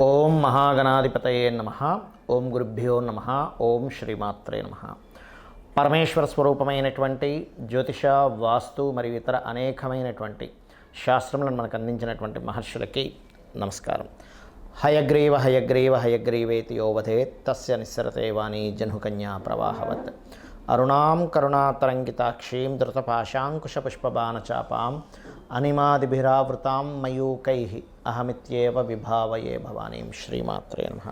ఓం మహాగణాధిపతయే నమః. ఓం గురుభ్యో నమః. ఓం శ్రీమాత్రే నమః. పరమేశ్వర స్వరూపమైనటువంటి జ్యోతిష, వాస్తు మరియు ఇతర అనేకమైనటువంటి శాస్త్రములను మనకు అందించినటువంటి మహర్షులకి నమస్కారం. హయగ్రీవ హయగ్రీవ హయగ్రీవేతి యోవధేత్ తస్య నిస్సరతే వాణి జహ్నుకన్యా ప్రవాహవత్. అరుణాం కరుణాతరంగితాక్షీం ధృతపాశాంకుశపుష్పబాణచాపాం అనిమాదిభిరావృతాం మయూకైః అహమిత్యేవ విభావయే భవానీం. శ్రీమాత్రే నమః.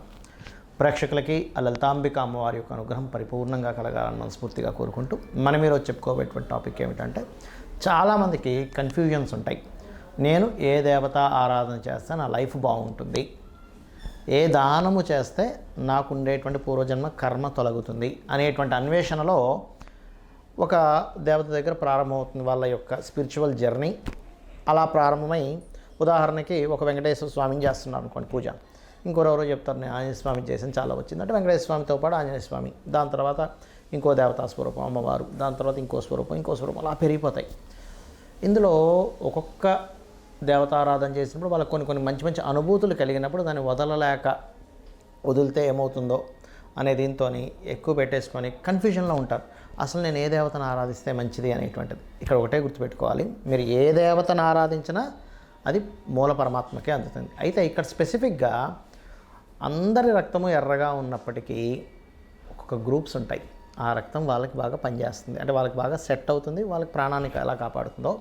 ప్రేక్షకులకి ఆ లలితాంబిక అమ్మవారి యొక్క అనుగ్రహం పరిపూర్ణంగా కలగాలని మనస్ఫూర్తిగా కోరుకుంటూ మనం ఈరోజు చెప్పుకోబోయేటువంటి టాపిక్ ఏమిటంటే, చాలామందికి కన్ఫ్యూజన్స్ ఉంటాయి. నేను ఏ దేవత ఆరాధన చేస్తే నా లైఫ్ బాగుంటుంది, ఏ దానము చేస్తే నాకు ఉండేటువంటి పూర్వజన్మ కర్మ తొలగుతుంది అనేటువంటి అన్వేషణలో ఒక దేవత దగ్గర ప్రారంభమవుతుంది వాళ్ళ యొక్క స్పిరిచువల్ జర్నీ. అలా ప్రారంభమై, ఉదాహరణకి ఒక వెంకటేశ్వర స్వామిని చేస్తున్నారు అనుకోండి పూజ, ఇంకోరెవరో చెప్తారు నేను ఆంజనేయ స్వామిని చేసాను చాలా వచ్చింది అంటే వెంకటేశ్వర స్వామితో పాటు ఆంజనేయ స్వామి, దాని తర్వాత ఇంకో దేవతా స్వరూపం అమ్మవారు, దాని తర్వాత ఇంకో స్వరూపం అలా పెరిగిపోతాయి. ఇందులో ఒక్కొక్క దేవతారాధన చేసినప్పుడు వాళ్ళకి కొన్ని మంచి మంచి అనుభూతులు కలిగినప్పుడు దాన్ని వదిలితే ఏమవుతుందో అనే దీంతో ఎక్కువ పెట్టేసుకొని కన్ఫ్యూజన్లో ఉంటారు. అసలు నేను ఏ దేవతను ఆరాధిస్తే మంచిది అనేటువంటిది ఇక్కడ ఒకటే గుర్తుపెట్టుకోవాలి. మీరు ఏ దేవతను ఆరాధించినా అది మూల పరమాత్మకే అందుతుంది. అయితే ఇక్కడ స్పెసిఫిక్గా అందరి రక్తము ఎర్రగా ఉన్నప్పటికీ ఒక్కొక్క గ్రూప్స్ ఉంటాయి. ఆ రక్తం వాళ్ళకి బాగా పనిచేస్తుంది, అంటే వాళ్ళకి బాగా సెట్ అవుతుంది, వాళ్ళకి ప్రాణానికి ఎలా కాపాడుతుందో.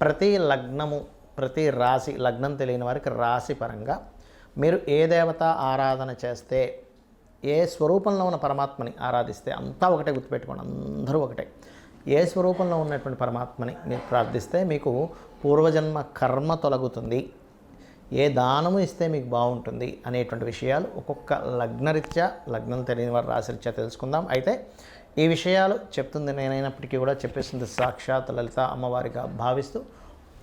ప్రతి లగ్నము, ప్రతి రాశి, లగ్నం తెలియని వారికి రాశి పరంగా మీరు ఏ దేవత ఆరాధన చేస్తే, ఏ స్వరూపంలో ఉన్న పరమాత్మని ఆరాధిస్తే అంతా ఒకటే గుర్తుపెట్టుకోండి, అందరూ ఒకటే. ఏ స్వరూపంలో ఉన్నటువంటి పరమాత్మని మీరు ప్రార్థిస్తే మీకు పూర్వజన్మ కర్మ తొలగుతుంది, ఏ దానము ఇస్తే మీకు బాగుంటుంది అనేటువంటి విషయాలు ఒక్కొక్క లగ్నరీత్యా, లగ్నం తెలియని వారి రాశిరీత్యా తెలుసుకుందాం. అయితే ఈ విషయాలు చెప్తుంది నేనైనప్పటికీ కూడా చెప్పేస్తుంది సాక్షాత్ లలిత అమ్మవారిగా భావిస్తూ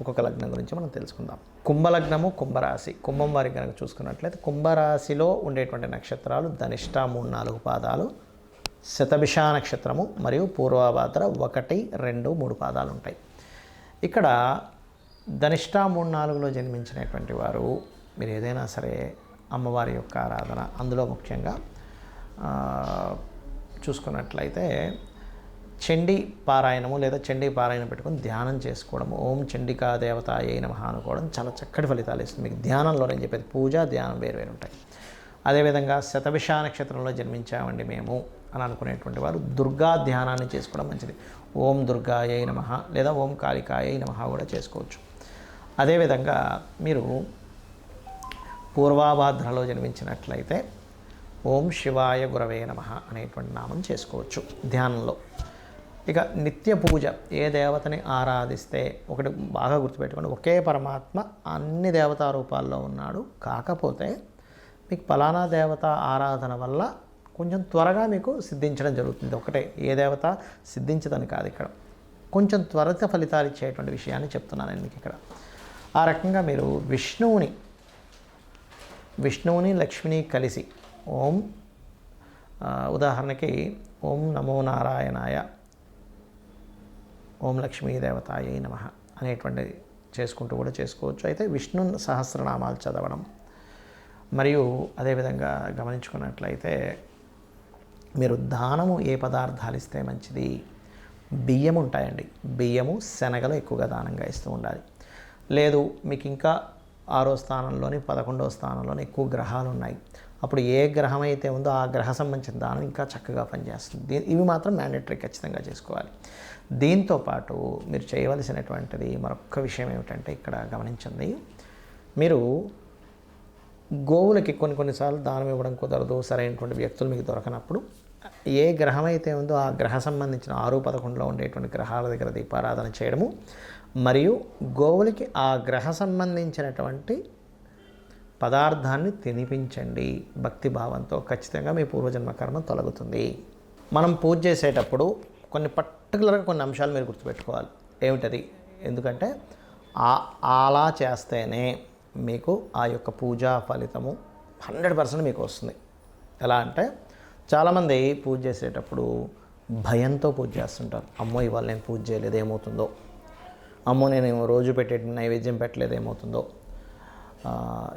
ఒక్కొక్క లగ్నం గురించి మనం తెలుసుకుందాం. కుంభలగ్నము, కుంభరాశి. కుంభం వారికి కనుక చూసుకున్నట్లయితే కుంభరాశిలో ఉండేటువంటి నక్షత్రాలు ధనిష్ట 3-4 పాదాలు, శతభిష నక్షత్రము మరియు పూర్వభాద్ర 1, 2, 3 పాదాలు ఉంటాయి. ఇక్కడ ధనిష్ట 3-4లో జన్మించినటువంటి వారు మీరు ఏదైనా సరే అమ్మవారి యొక్క ఆరాధన, అందులో ముఖ్యంగా చూసుకున్నట్లయితే చండీ పారాయణము లేదా చండీ పారాయణం పెట్టుకొని ధ్యానం చేసుకోవడం, ఓం చండికా దేవతాయై నమః అనుకోవడం చాలా చక్కటి ఫలితాలు ఇస్తుంది. మీకు ధ్యానంలో నేను చెప్పేది పూజ, ధ్యానం వేరు ఉంటాయి. అదేవిధంగా శతభిష నక్షత్రంలో జన్మించామండి మేము అని అనుకునేటువంటి వారు దుర్గా ధ్యానాన్ని చేసుకోవడం మంచిది. ఓం దుర్గాయై నమః లేదా ఓం కాళికాయై నమః కూడా చేసుకోవచ్చు. అదేవిధంగా మీరు పూర్వభాద్రలో జన్మించినట్లయితే ఓం శివాయ గురవే నమః అనేటువంటి నామం చేసుకోవచ్చు ధ్యానంలో. ఇక నిత్య పూజ, ఏ దేవతని ఆరాధిస్తే, ఒకటి బాగా గుర్తుపెట్టుకోండి, ఒకే పరమాత్మ అన్ని దేవతా రూపాల్లో ఉన్నాడు. కాకపోతే మీకు ఫలానా దేవత ఆరాధన వల్ల కొంచెం త్వరగా మీకు సిద్ధించడం జరుగుతుంది. ఒకటే, ఏ దేవత సిద్ధించదని కాదు, ఇక్కడ కొంచెం త్వరిత ఫలితాలు ఇచ్చేటువంటి విషయాన్ని చెప్తున్నాను నేను మీకు ఇక్కడ. ఆ రకంగా మీరు విష్ణువుని లక్ష్మిని కలిసి ఓం, ఉదాహరణకి ఓం నమో నారాయణాయ, ఓం లక్ష్మీ దేవతాయై నమః అనేటువంటిది చేసుకుంటూ కూడా చేసుకోవచ్చు. అయితే విష్ణు సహస్రనామాలు చదవడం, మరియు అదేవిధంగా గమనించుకున్నట్లయితే మీరు దానము ఏ పదార్థాలు ఇస్తే మంచిది, బియ్యం ఉంటాయండి, బియ్యము శనగలు ఎక్కువగా దానంగా ఇస్తూ ఉండాలి. లేదు మీకు ఇంకా 6వ స్థానంలోని 11వ స్థానంలోని ఎక్కువ గ్రహాలు ఉన్నాయి, అప్పుడు ఏ గ్రహం అయితే ఉందో ఆ గ్రహ సంబంధించిన దానం ఇంకా చక్కగా పనిచేస్తుంది. ఇవి మాత్రం మ్యాండేటరీ, ఖచ్చితంగా చేసుకోవాలి. దీంతోపాటు మీరు చేయవలసినటువంటిది మరొక విషయం ఏమిటంటే, ఇక్కడ గమనించండి, మీరు గోవులకి కొన్నిసార్లు దానం ఇవ్వడం కుదరదు, సరైనటువంటి వ్యక్తులు మీకు దొరకనప్పుడు ఏ గ్రహం అయితే ఉందో ఆ గ్రహ సంబంధించిన 6, 11లో ఉండేటువంటి గ్రహాల దగ్గర దీపారాధన చేయడము, మరియు గోవులకి ఆ గ్రహ సంబంధించినటువంటి పదార్థాన్ని తినిపించండి భక్తి భావంతో. ఖచ్చితంగా మీ పూర్వజన్మ కర్మ తొలగుతుంది. మనం పూజ చేసేటప్పుడు పర్టికులర్గా కొన్ని అంశాలు మీరు గుర్తుపెట్టుకోవాలి. ఏమిటది? ఎందుకంటే అలా చేస్తేనే మీకు ఆ యొక్క పూజా ఫలితము 100% మీకు వస్తుంది. ఎలా అంటే, చాలామంది పూజ చేసేటప్పుడు భయంతో పూజ చేస్తుంటారు. అమ్మో ఇవాళ నేను పూజ చేయలేదు ఏమవుతుందో, అమ్మో నేను రోజు పెట్టే నైవేద్యం పెట్టలేదు ఏమవుతుందో,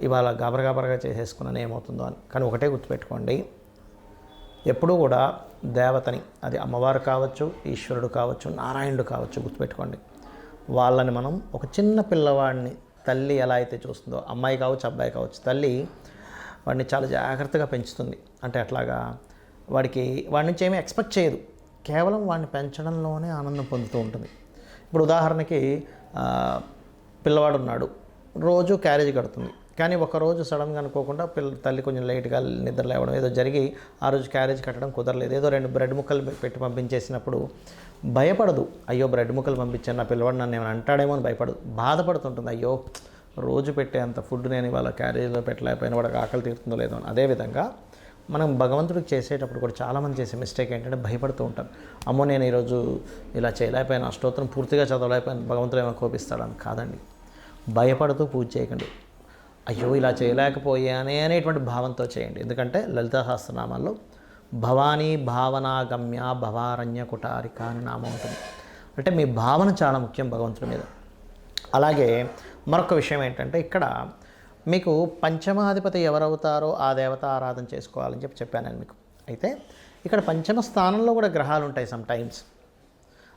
ఇవాళ గాబరగా చేసేసుకున్నాను ఏమవుతుందో అని. కానీ ఒకటే గుర్తుపెట్టుకోండి, ఎప్పుడూ కూడా దేవతని, అది అమ్మవారు కావచ్చు, ఈశ్వరుడు కావచ్చు, నారాయణుడు కావచ్చు, గుర్తుపెట్టుకోండి, వాళ్ళని మనం ఒక చిన్న పిల్లవాడిని తల్లి ఎలా అయితే చూస్తుందో, అమ్మాయి కావచ్చు అబ్బాయి కావచ్చు, తల్లి వాడిని చాలా జాగ్రత్తగా పెంచుతుంది. అంటే అట్లాగా వాడి నుంచి ఏమీ ఎక్స్పెక్ట్ చేయదు, కేవలం వాడిని పెంచడంలోనే ఆనందం పొందుతూ ఉంటుంది. ఇప్పుడు ఉదాహరణకి పిల్లవాడు ఉన్నాడు, రోజు క్యారేజ్ కడుతుంది, కానీ ఒకరోజు సడన్గా అనుకోకుండా తల్లి కొంచెం లేట్గా నిద్ర లేవడం ఏదో జరిగి ఆ రోజు క్యారేజ్ కట్టడం కుదరలేదు, ఏదో 2 బ్రెడ్ ముక్కలు పెట్టి పంపించేసినప్పుడు భయపడదు, అయ్యో బ్రెడ్ ముక్కలు పంపించాను నా పిల్లవాడు నన్ను ఏమైనా అంటాడేమో అని భయపడదు, బాధపడుతుంటుంది, అయ్యో రోజు పెట్టే అంత ఫుడ్ నేను ఇవాళ క్యారేజ్లో పెట్టలేకపోయినా వాడికి ఆకలి తీరుతుందో లేదో అని. అదేవిధంగా మనం భగవంతుడికి చేసేటప్పుడు కూడా చాలామంది చేసే మిస్టేక్ ఏంటంటే భయపడుతూ ఉంటారు, అమ్మో నేను ఈరోజు ఇలా చేయలేకపోయాను, అష్టోత్తరం పూర్తిగా చదవలేకపోయాను, భగవంతుడు ఏమైనా కోపిస్తాడని. కాదండి, భయపడుతూ పూజ చేయకండి, అయ్యో ఇలా చేయలేకపోయానే అనేటువంటి భావంతో చేయండి. ఎందుకంటే లలితా సహస్రనామాల్లో భవానీ భావనాగమ్య భవారణ్య కుటారిక అని నామం ఉంటుంది. అంటే మీ భావన చాలా ముఖ్యం భగవంతుడి మీద. అలాగే మరొక విషయం ఏంటంటే, ఇక్కడ మీకు పంచమాధిపతి ఎవరవుతారో ఆ దేవత ఆరాధన చేసుకోవాలని చెప్పాను నేను మీకు. అయితే ఇక్కడ పంచమ స్థానంలో కూడా గ్రహాలు ఉంటాయి సమ్ టైమ్స్.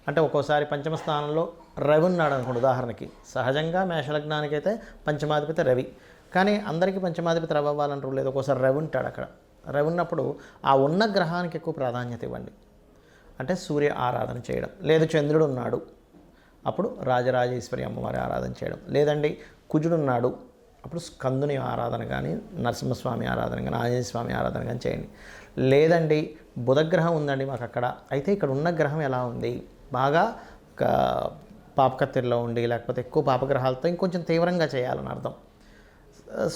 అంటే ఒక్కోసారి పంచమ స్థానంలో రవి ఉన్నాడు అనుకోండి. ఉదాహరణకి సహజంగా మేషలగ్నానికి అయితే పంచమాధిపతి రవి, కానీ అందరికీ పంచమాధిపతి రవి అవ్వాలని రూల్ లేదు. ఒక్కోసారి రవి ఉంటాడు అక్కడ. రవి ఉన్నప్పుడు ఆ ఉన్న గ్రహానికి ఎక్కువ ప్రాధాన్యత ఇవ్వండి. అంటే సూర్య ఆరాధన చేయడం, లేదు చంద్రుడు ఉన్నాడు అప్పుడు రాజరాజేశ్వరి అమ్మవారి ఆరాధన చేయడం, లేదండి కుజుడు ఉన్నాడు అప్పుడు స్కందుని ఆరాధన కానీ, నరసింహస్వామి ఆరాధన కానీ, ఆంజనేయ స్వామి ఆరాధన కానీ చేయండి. లేదండి బుధగ్రహం ఉందండి మాకు అక్కడ, అయితే ఇక్కడ ఉన్న గ్రహం ఎలా ఉంది, బాగా పాపకత్తిరిలో ఉండి లేకపోతే ఎక్కువ పాపగ్రహాలతో ఇంకొంచెం తీవ్రంగా చేయాలని అర్థం.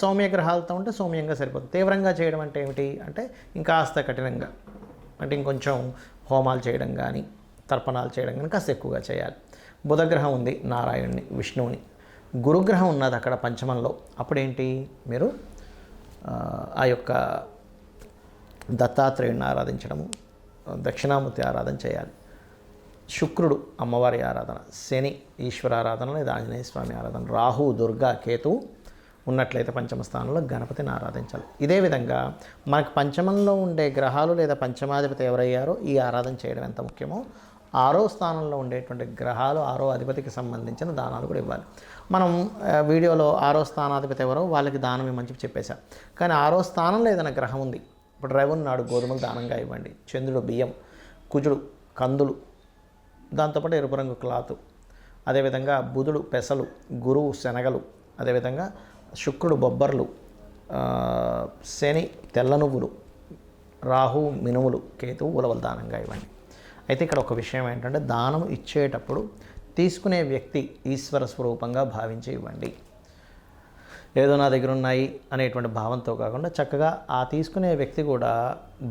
సౌమ్య గ్రహాలతో ఉంటే సౌమ్యంగా సరిపోతుంది. తీవ్రంగా చేయడం అంటే ఏమిటి అంటే ఇంకాస్త కఠినంగా, అంటే ఇంకొంచెం హోమాలు చేయడం కానీ తర్పణాలు చేయడం కానీ కాస్త ఎక్కువగా చేయాలి. బుధగ్రహం ఉంది నారాయణుని విష్ణువుని, గురుగ్రహం ఉన్నది అక్కడ పంచమంలో, అప్పుడేంటి మీరు ఆ యొక్క దత్తాత్రేయుని ఆరాధించడము, దక్షిణామూర్తి ఆరాధన చేయాలి. శుక్రుడు అమ్మవారి ఆరాధన, శని ఈశ్వర ఆరాధన లేదా ఆంజనేయ స్వామి ఆరాధన, రాహు దుర్గా కేతువు ఉన్నట్లయితే పంచమ స్థానంలో గణపతిని ఆరాధించాలి. ఇదే విధంగా మనకు పంచమంలో ఉండే గ్రహాలు లేదా పంచమాధిపతి ఎవరయ్యారో ఈ ఆరాధన చేయడం ఎంత ముఖ్యమో, 6వ స్థానంలో ఉండేటువంటి గ్రహాలు 6వ అధిపతికి సంబంధించిన దానాలు కూడా ఇవ్వాలి. మనం వీడియోలో 6వ స్థానాధిపతి ఎవరో వాళ్ళకి దానం ఇవ్వమని చెప్పేశాం, కానీ 6వ స్థానంలో ఏదైనా గ్రహం ఉంది, ఇప్పుడు రవి ఉన్నాడు గోధుమలు దానంగా ఇవ్వండి, చంద్రుడు బియ్యం, కుజుడు కందులు, దాంతోపాటు ఎరుపు రంగు క్లాతు, అదేవిధంగా బుధుడు పెసలు, గురువు శనగలు, అదేవిధంగా శుక్రుడు బొబ్బర్లు, శని తెల్ల నువ్వులు, రాహు మినుములు, కేతువు ఉలవలు దానంగా ఇవ్వండి. అయితే ఇక్కడ ఒక విషయం ఏంటంటే, దానం ఇచ్చేటప్పుడు తీసుకునే వ్యక్తి ఈశ్వర స్వరూపంగా భావించి ఇవ్వండి. ఏదో నా దగ్గర ఉన్నాయి అనేటువంటి భావంతో కాకుండా చక్కగా ఆ తీసుకునే వ్యక్తి కూడా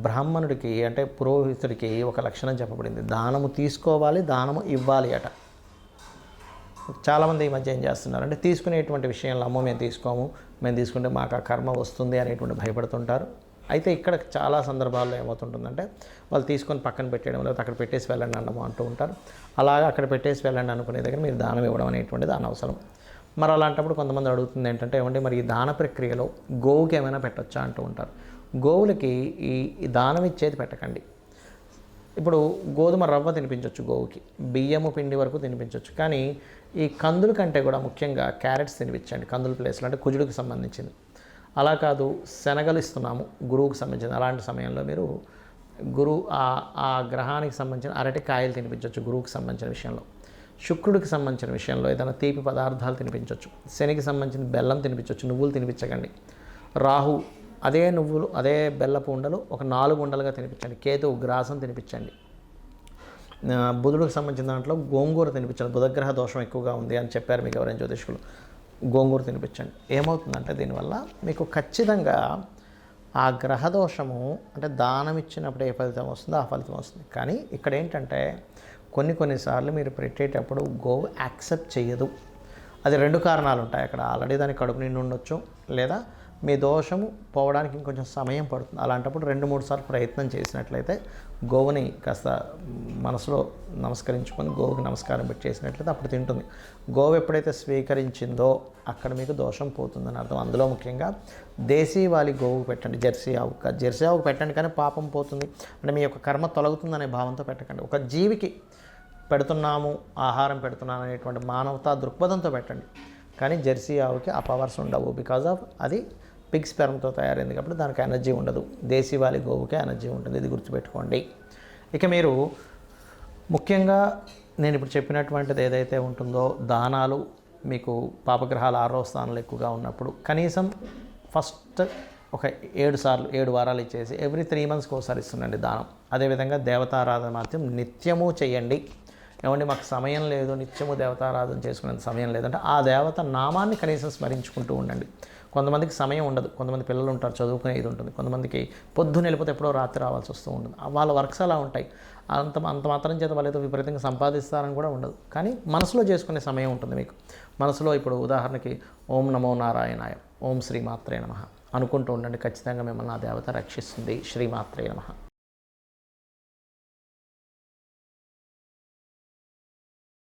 బ్రాహ్మణుడికి అంటే పురోహితుడికి ఒక లక్షణం చెప్పబడింది, దానము తీసుకోవాలి దానము ఇవ్వాలి అట. చాలామంది ఈ మధ్య ఏం చేస్తున్నారు అంటే తీసుకునేటువంటి విషయంలో అమ్మో మేము తీసుకోము, మేము తీసుకుంటే మాకు ఆ కర్మ వస్తుంది అనేటువంటి భయపడుతుంటారు. అయితే ఇక్కడ చాలా సందర్భాల్లో ఏమవుతుంటుందంటే వాళ్ళు తీసుకొని పక్కన పెట్టేయడం లేకపోతే అక్కడ పెట్టేసి వెళ్ళండి అన్నమో అంటూ ఉంటారు. అలాగా అక్కడ పెట్టేసి వెళ్ళండి అనుకునే దగ్గర మీరు దానం ఇవ్వడం అనేటువంటిది అనవసరం. మరి అలాంటప్పుడు కొంతమంది అడుగుతుంది ఏంటంటే, ఏమంటే మరి ఈ దాన ప్రక్రియలో గోవుకి ఏమైనా పెట్టొచ్చా అంటూ ఉంటారు. గోవులకి ఈ దానం ఇచ్చేది పెట్టకండి. ఇప్పుడు గోధుమ రవ్వ తినిపించవచ్చు గోవుకి, బియ్యము పిండి వరకు తినిపించవచ్చు, కానీ ఈ కందుల కంటే కూడా ముఖ్యంగా క్యారెట్స్ తినిపించండి కందుల ప్లేస్లో, అంటే కుజుడికి సంబంధించింది. అలా కాదు శనగలు ఇస్తున్నాము గురువుకి సంబంధించింది, అలాంటి సమయంలో మీరు ఆ గ్రహానికి సంబంధించిన అరటికాయలు తినిపించవచ్చు గురువుకి సంబంధించిన విషయంలో. శుక్రుడికి సంబంధించిన విషయంలో ఏదైనా తీపి పదార్థాలు తినిపించవచ్చు. శనికి సంబంధించిన బెల్లం తినిపించవచ్చు, నువ్వులు తినిపించకండి. రాహు అదే నువ్వులు అదే బెల్లపు ఉండలు ఒక 4 ఉండలుగా తినిపించండి. కేతువు గ్రాసం తినిపించండి. బుధుడికి సంబంధించిన దాంట్లో గోంగూర తినిపించండి. బుధగ్రహ దోషం ఎక్కువగా ఉంది అని చెప్పారు మీకు ఎవరైనా జ్యోతిష్కులు, గోంగూర తినిపించండి. ఏమవుతుందంటే దీనివల్ల మీకు ఖచ్చితంగా ఆ గ్రహదోషము అంటే దానం ఇచ్చినప్పుడు ఏ ఫలితం వస్తుందో ఆ ఫలితం వస్తుంది. కానీ ఇక్కడ ఏంటంటే కొన్నిసార్లు మీరు పెట్టేటప్పుడు గోవు యాక్సెప్ట్ చేయదు. అది 2 కారణాలు ఉంటాయి అక్కడ. ఆల్రెడీ దానికి కడుపు నిండి ఉండొచ్చు, లేదా మీ దోషము పోవడానికి ఇంకొంచెం సమయం పడుతుంది. అలాంటప్పుడు 2-3 సార్లు ప్రయత్నం చేసినట్లయితే గోవుని కాస్త మనసులో నమస్కరించుకొని గోవుకి నమస్కారం పెట్టి చేసినట్లయితే అప్పుడు తింటుంది. గోవు ఎప్పుడైతే స్వీకరించిందో అక్కడ మీకు దోషం పోతుందని అర్థం. అందులో ముఖ్యంగా దేశీవాలి గోవుకు పెట్టండి, జెర్సీ ఆవుకు పెట్టండి. కానీ పాపం పోతుంది అంటే మీ యొక్క కర్మ తొలగుతుందనే భావంతో పెట్టకండి. ఒక జీవికి పెడుతున్నాము, ఆహారం పెడుతున్నాను అనేటువంటి మానవతా దృక్పథంతో పెట్టండి. కానీ జెర్సీ ఆవుకి ఆ పవర్స్ ఉండవు. బికాజ్ ఆఫ్ అది పిగ్ స్పెర్మ్తో తయారైంది కాబట్టి దానికి ఎనర్జీ ఉండదు. దేశీవాలి గోవుకే ఎనర్జీ ఉంటుంది, ఇది గుర్తుపెట్టుకోండి. ఇక మీరు ముఖ్యంగా నేను ఇప్పుడు చెప్పినటువంటిది ఏదైతే ఉంటుందో దానాలు, మీకు పాపగ్రహాల 6వ స్థానంలో ఎక్కువగా ఉన్నప్పుడు కనీసం ఫస్ట్ ఒక 7 వారాలు ఇచ్చేసి ఎవ్రీ 3 మంత్స్కి ఒకసారి ఇస్తుండండి దానం. అదేవిధంగా దేవతారాధన మాత్రం నిత్యము చేయండి. ఏమండి మాకు సమయం లేదు, నిత్యము దేవతారాధన చేసుకునేంత సమయం లేదంటే ఆ దేవత నామాన్ని కనీసం స్మరించుకుంటూ ఉండండి. కొంతమందికి సమయం ఉండదు, కొంతమంది పిల్లలు ఉంటారు, చదువుకునే ఇది ఉంటుంది, కొంతమందికి పొద్దున్న వెళ్ళిపోతే ఎప్పుడో రాత్రి రావాల్సి వస్తూ ఉంటుంది. వాళ్ళ వర్క్స్ అలా ఉంటాయి. అంత మాత్రం చేత వాళ్ళేదో విపరీతంగా సంపాదిస్తారని కూడా ఉండదు. కానీ మనసులో చేసుకునే సమయం ఉంటుంది మీకు. మనసులో ఇప్పుడు ఉదాహరణకి ఓం నమో నారాయణాయ, ఓం శ్రీమాత్రే నమః అనుకుంటూ ఉండండి. ఖచ్చితంగా మిమ్మల్ని ఆ దేవత రక్షిస్తుంది. శ్రీమాత్రే నమః.